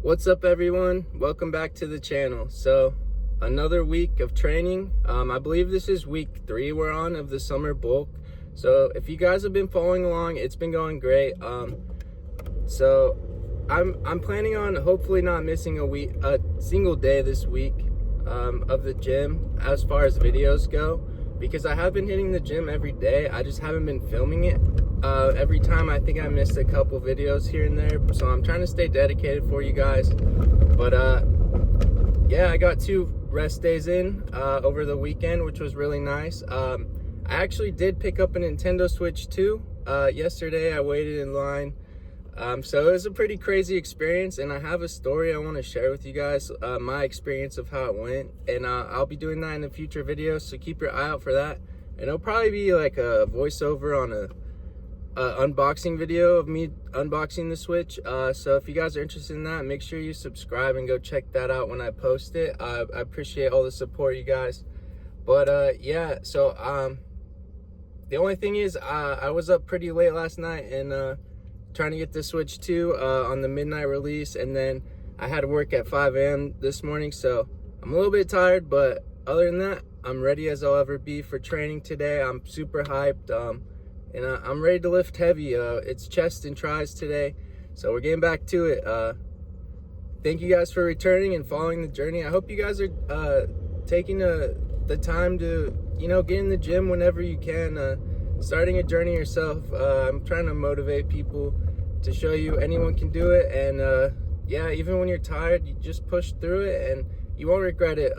What's up, everyone? Welcome back to the channel. So another week of training. I believe this is week 3 we're on of the summer bulk. So if you guys have been following along, it's been going great. So I'm planning on hopefully not missing a single day this week of the gym as far as videos go, because I have been hitting the gym every day. I just haven't been filming it. Every time I think I missed a couple videos here and there, so I'm trying to stay dedicated for you guys. But yeah, I got 2 rest days in over the weekend, which was really nice. I actually did pick up a Nintendo Switch 2 yesterday. I waited in line, so it was a pretty crazy experience, and I have a story I want to share with you guys, my experience of how it went, and I'll be doing that in a future video, so keep your eye out for that. And it'll probably be like a voiceover on a unboxing video of me unboxing the Switch. So if you guys are interested in that, make sure you subscribe and go check that out when I post it. I appreciate all the support, you guys. But yeah, so the only thing is I was up pretty late last night and trying to get the Switch 2 on the midnight release, and then I had to work at 5 a.m. this morning, so I'm a little bit tired, but other than that, I'm ready as I'll ever be for training today. I'm super hyped. And I'm ready to lift heavy. It's chest and tries today, so we're getting back to it. Thank you guys for returning and following the journey. I hope you guys are taking the time to, get in the gym whenever you can. Starting a journey yourself. I'm trying to motivate people to show you anyone can do it, and yeah, even when you're tired, you just push through it and you won't regret it.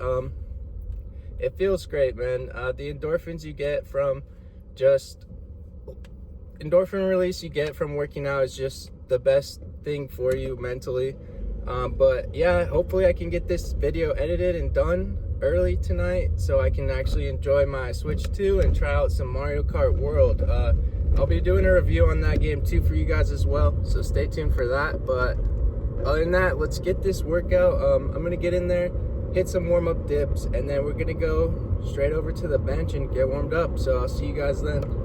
It feels great, man. The endorphins you get from endorphin release you get from working out is just the best thing for you mentally. But yeah, hopefully I can get this video edited and done early tonight so I can actually enjoy my Switch 2 and try out some Mario Kart World. I'll be doing a review on that game too for you guys as well, so stay tuned for that. But other than that, let's get this workout. I'm gonna get in there, hit some warm-up dips, and then we're gonna go straight over to the bench and get warmed up. So I'll see you guys then.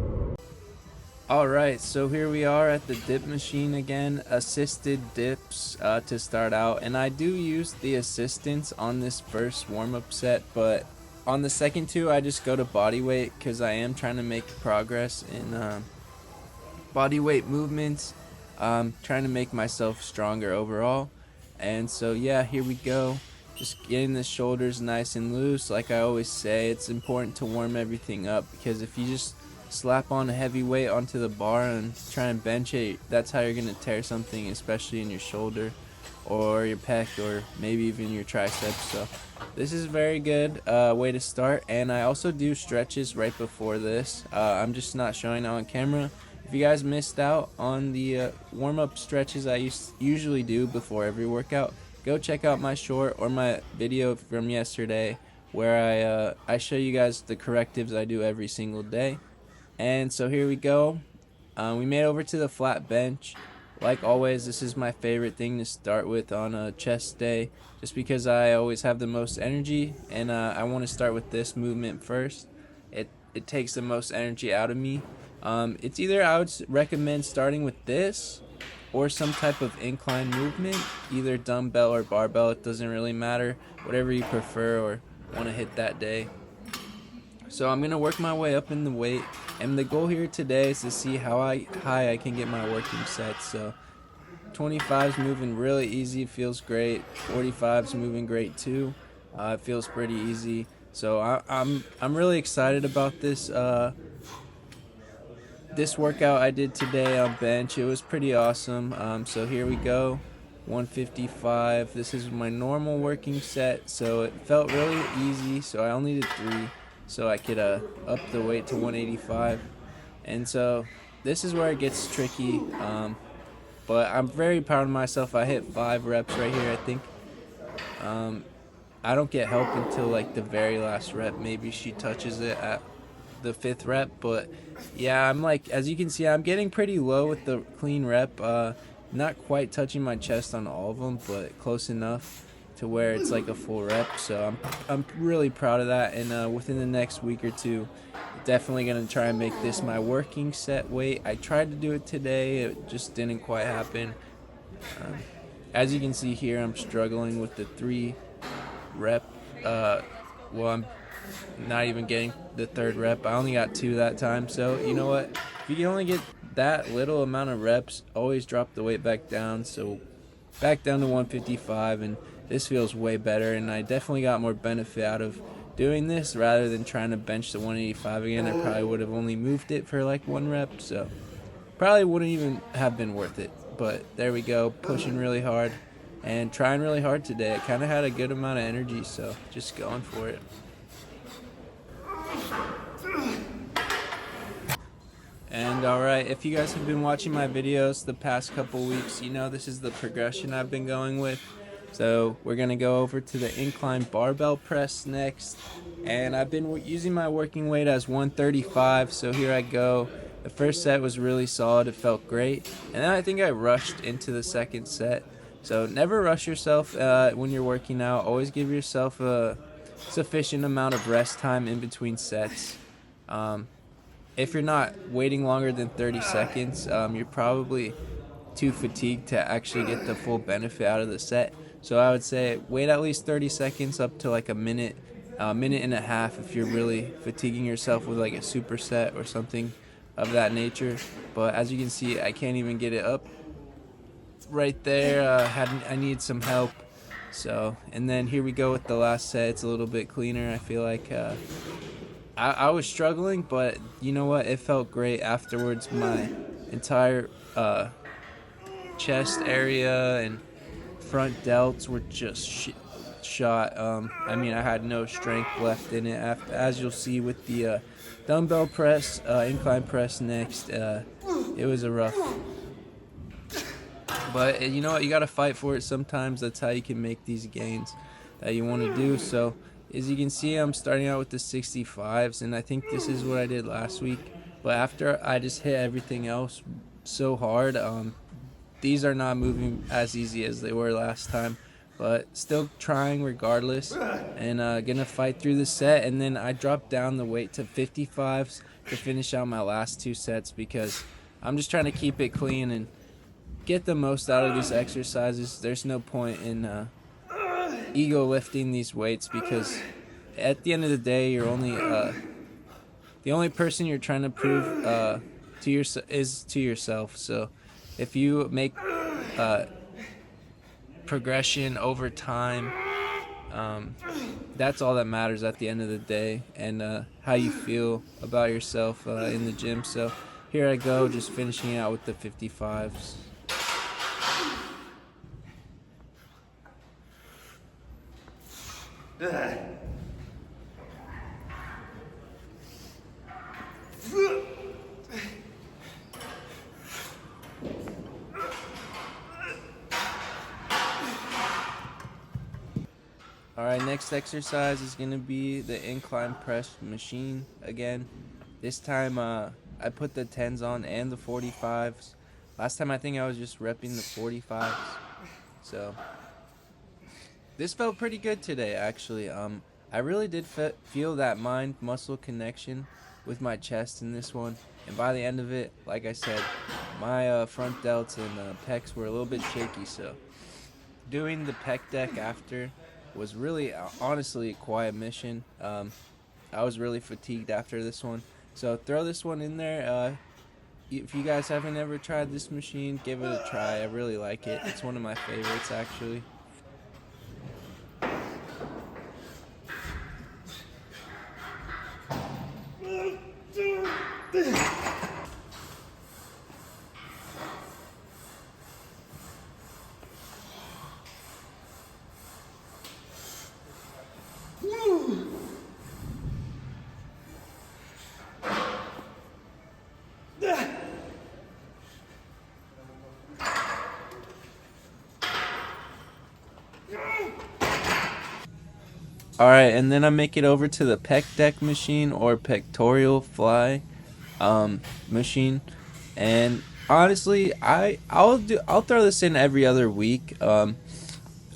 Alright, so here we are at the dip machine again, assisted dips to start out, and I do use the assistance on this first warm-up set, but on the second 2 I just go to body weight because I am trying to make progress in body weight movements, trying to make myself stronger overall. And so yeah, here we go, just getting the shoulders nice and loose. Like I always say, it's important to warm everything up, because if you just slap on a heavy weight onto the bar and try and bench it, that's how you're going to tear something, especially in your shoulder or your pec or maybe even your triceps. So this is a very good way to start. And I also do stretches right before this. I'm just not showing it on camera. If you guys missed out on the warm-up stretches I usually do before every workout, go check out my short or my video from yesterday where I show you guys the correctives I do every single day. And so here we go. We made over to the flat bench. Like always, this is my favorite thing to start with on a chest day, just because I always have the most energy, and I want to start with this movement first. It takes the most energy out of me. It's either I would recommend starting with this or some type of incline movement, either dumbbell or barbell. It doesn't really matter, whatever you prefer or want to hit that day. So I'm going to work my way up in the weight, and the goal here today is to see how high I can get my working sets. So 25's moving really easy, feels great. 45's moving great too. It feels pretty easy. So I'm really excited about this this workout I did today on bench. It was pretty awesome. So here we go. 155. This is my normal working set, so it felt really easy. So I only did 3. So I could up the weight to 185, and so this is where it gets tricky, but I'm very proud of myself. I hit 5 reps right here, I think. I don't get help until like the very last rep. Maybe she touches it at the 5th rep, but yeah, I'm like, as you can see, I'm getting pretty low with the clean rep, not quite touching my chest on all of them, but close enough to where it's like a full rep. So I'm really proud of that, and within the next week or 2, definitely gonna try and make this my working set weight. I tried to do it today, it just didn't quite happen. As you can see here, I'm struggling with the 3 rep. Well, I'm not even getting the 3rd rep. I only got 2 that time. So you know what? If you can only get that little amount of reps, always drop the weight back down. So back down to 155, and this feels way better. And I definitely got more benefit out of doing this rather than trying to bench the 185 again. I probably would have only moved it for like 1 rep. So probably wouldn't even have been worth it. But there we go, pushing really hard and trying really hard today. I kind of had a good amount of energy, so just going for it. And alright, if you guys have been watching my videos the past couple weeks, you know this is the progression I've been going with. So we're going to go over to the incline barbell press next. And I've been using my working weight as 135, so here I go. The first set was really solid, it felt great. And then I think I rushed into the second set. So never rush yourself when you're working out. Always give yourself a sufficient amount of rest time in between sets. If you're not waiting longer than 30 seconds, you're probably too fatigued to actually get the full benefit out of the set. So I would say wait at least 30 seconds up to like a minute and a half if you're really fatiguing yourself with like a superset or something of that nature. But as you can see, I can't even get it up right there. I need some help. So, and then here we go with the last set. It's a little bit cleaner. I feel like I was struggling, but you know what? It felt great afterwards. My entire chest area and front delts were just shot. I mean, I had no strength left in it. As you'll see with the dumbbell press, incline press next, it was a rough. But you know what? You got to fight for it sometimes. That's how you can make these gains that you want to do. So as you can see, I'm starting out with the 65s, and I think this is what I did last week. But after I just hit everything else so hard, these are not moving as easy as they were last time. But still trying regardless, and gonna fight through the set. And then I dropped down the weight to 55s to finish out my last 2 sets because I'm just trying to keep it clean and get the most out of these exercises. There's no point in ego lifting these weights because at the end of the day, you're only the only person you're trying to prove is to yourself. So if you make progression over time, that's all that matters at the end of the day, and how you feel about yourself in the gym. So here I go, just finishing out with the 55s. Alright, next exercise is going to be the incline press machine again. This time I put the 10s on and the 45s. Last time I think I was just repping the 45s. So this felt pretty good today actually. I really did feel that mind-muscle connection with my chest in this one. And by the end of it, like I said, my front delts and pecs were a little bit shaky. So doing the pec deck after was really honestly a quiet mission. I was really fatigued after this one. So throw this one in there. If you guys haven't ever tried this machine, give it a try. I really like it. It's one of my favorites actually. Alright, and then I make it over to the pec deck machine or pectoral fly machine. And honestly, I'll throw this in every other week. I'll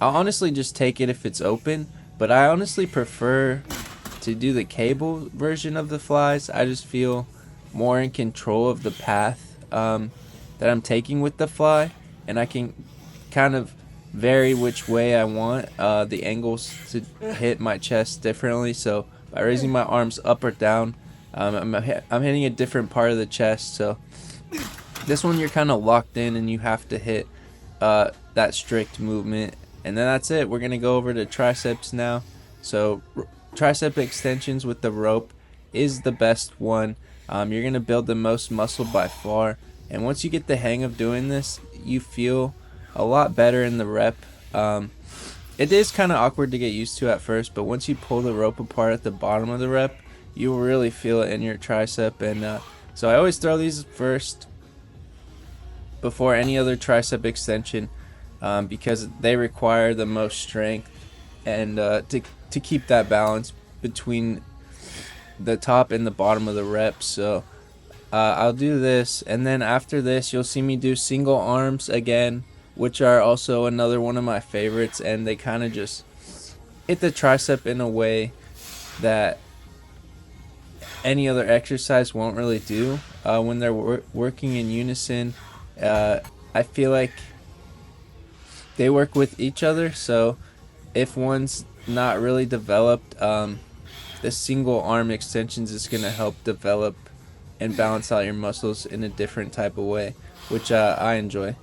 honestly just take it if it's open, but I honestly prefer to do the cable version of the flies. I just feel more in control of the path that I'm taking with the fly, and I can kind of vary which way I want the angles to hit my chest differently. So by raising my arms up or down, I'm hitting a different part of the chest. So this one you're kind of locked in and you have to hit that strict movement. And then that's it. We're going to go over to triceps now. So tricep extensions with the rope is the best one. You're going to build the most muscle by far. And once you get the hang of doing this, you feel a lot better in the rep. It is kind of awkward to get used to at first, but once you pull the rope apart at the bottom of the rep, you will really feel it in your tricep. And so I always throw these first before any other tricep extension, because they require the most strength and to keep that balance between the top and the bottom of the rep. So I'll do this, and then after this you'll see me do single arms again, which are also another one of my favorites, and they kind of just hit the tricep in a way that any other exercise won't really do. When they're working in unison, I feel like they work with each other. So if one's not really developed, the single arm extensions is going to help develop and balance out your muscles in a different type of way, which I enjoy.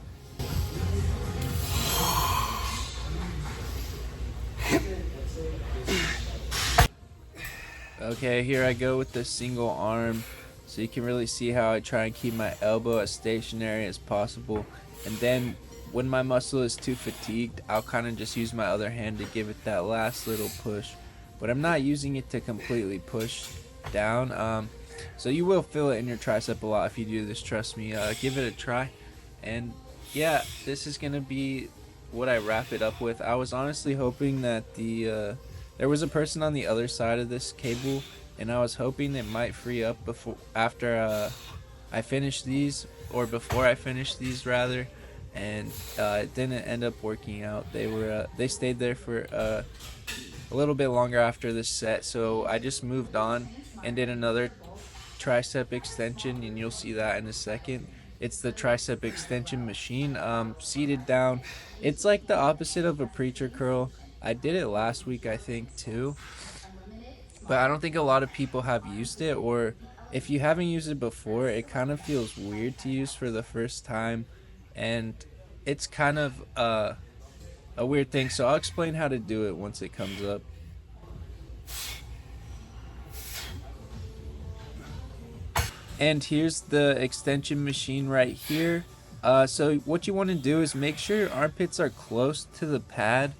Okay, here I go with the single arm. So you can really see how I try and keep my elbow as stationary as possible. And then when my muscle is too fatigued, I'll kind of just use my other hand to give it that last little push. But I'm not using it to completely push down. So you will feel it in your tricep a lot if you do this, trust me. Give it a try. And yeah, this is going to be what I wrap it up with. I was honestly hoping that there was a person on the other side of this cable, and I was hoping it might free up after I finish these, or before I finish these rather. And it didn't end up working out. They stayed there for a little bit longer after this set, so I just moved on and did another tricep extension, and you'll see that in a second. It's the tricep extension machine, seated down. It's like the opposite of a preacher curl. I did it last week, I think, too, but I don't think a lot of people have used it, or if you haven't used it before, it kind of feels weird to use for the first time, and it's kind of a weird thing. So I'll explain how to do it once it comes up. And here's the extension machine right here. So what you want to do is make sure your armpits are close to the pad,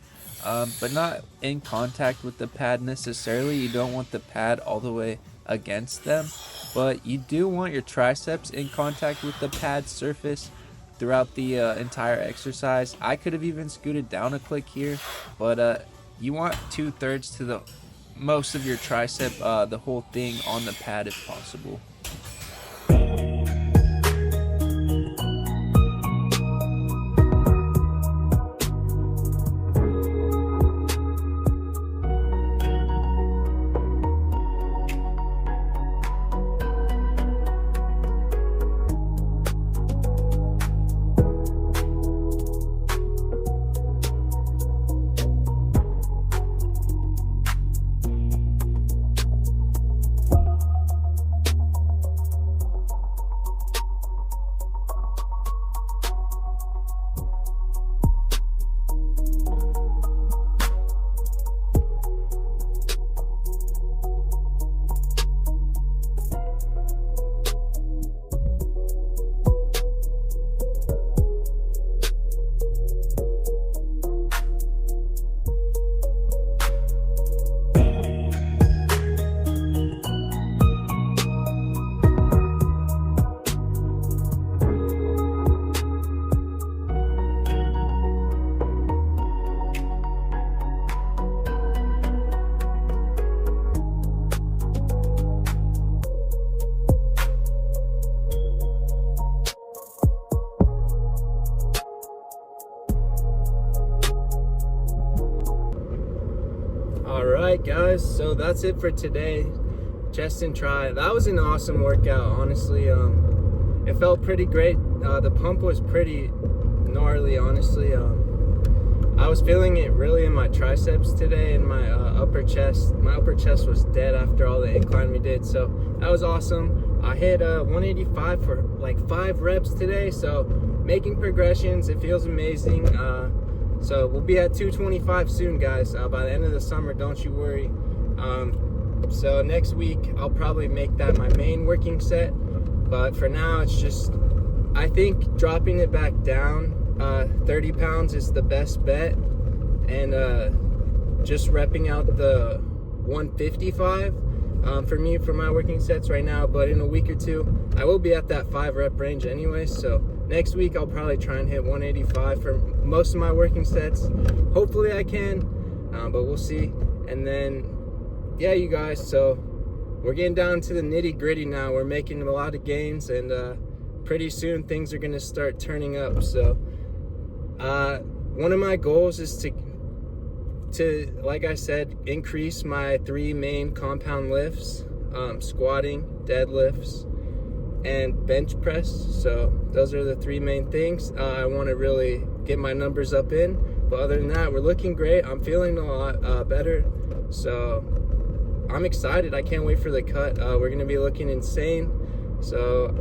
but not in contact with the pad necessarily. You don't want the pad all the way against them, but you do want your triceps in contact with the pad surface throughout the entire exercise. I could have even scooted down a click here, but you want 2/3 to the most of your tricep, the whole thing on the pad if possible. Alright guys, so that's it for today. Chest and tri. That was an awesome workout, honestly. It felt pretty great. The pump was pretty gnarly, honestly. was feeling it really in my triceps today and my upper chest. My upper chest was dead after all the incline we did, so that was awesome. I hit 185 for like 5 reps today, so making progressions. It feels amazing. So we'll be at 225 soon, guys, by the end of the summer, don't you worry. So next week I'll probably make that my main working set, but for now it's just, I think dropping it back down 30 pounds is the best bet, and just repping out the 155 for me for my working sets right now. But in a week or two I will be at that 5 rep range anyway, so next week I'll probably try and hit 185 for most of my working sets. Hopefully I can, but we'll see. And then yeah, you guys, so we're getting down to the nitty gritty now. We're making a lot of gains, and pretty soon things are gonna start turning up. So one of my goals is to, like I said, increase my 3 main compound lifts, squatting, deadlifts, and bench press. So those are the 3 main things I want to really get my numbers up in. But other than that, we're looking great. I'm feeling a lot better, so I'm excited. I can't wait for the cut. We're gonna be looking insane. So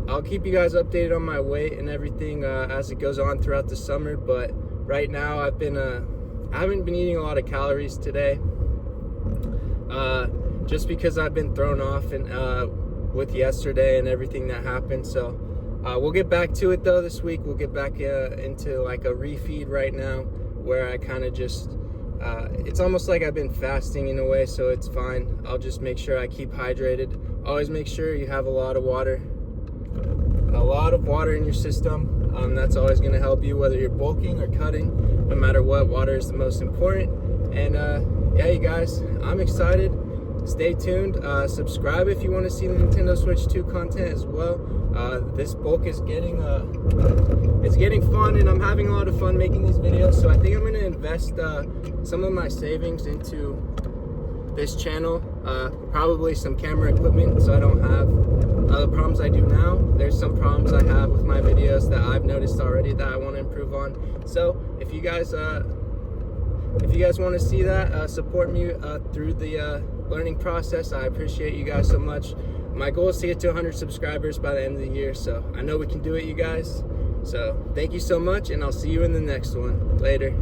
I'll keep you guys updated on my weight and everything as it goes on throughout the summer. But right now I haven't been eating a lot of calories today, just because I've been thrown off and with yesterday and everything that happened. So we'll get back to it though this week. We'll get back into like a refeed right now, where I kind of just it's almost like I've been fasting in a way, so it's fine. I'll just make sure I keep hydrated. Always make sure you have a lot of water in your system. That's always going to help you, whether you're bulking or cutting. No matter what, water is the most important. And yeah, you guys, I'm excited. Stay tuned. Subscribe if you want to see the Nintendo Switch 2 content as well. This bulk is getting it's getting fun, and I'm having a lot of fun making these videos. So I think I'm going to invest some of my savings into this channel, probably some camera equipment, so I don't have the problems I do now. There's some problems I have with my videos that I've noticed already that I want to improve on. So if you guys want to see that, support me through the learning process. I appreciate you guys so much. My goal is to get to 100 subscribers by the end of the year, so I know we can do it, you guys. So thank you so much, and I'll see you in the next one. Later.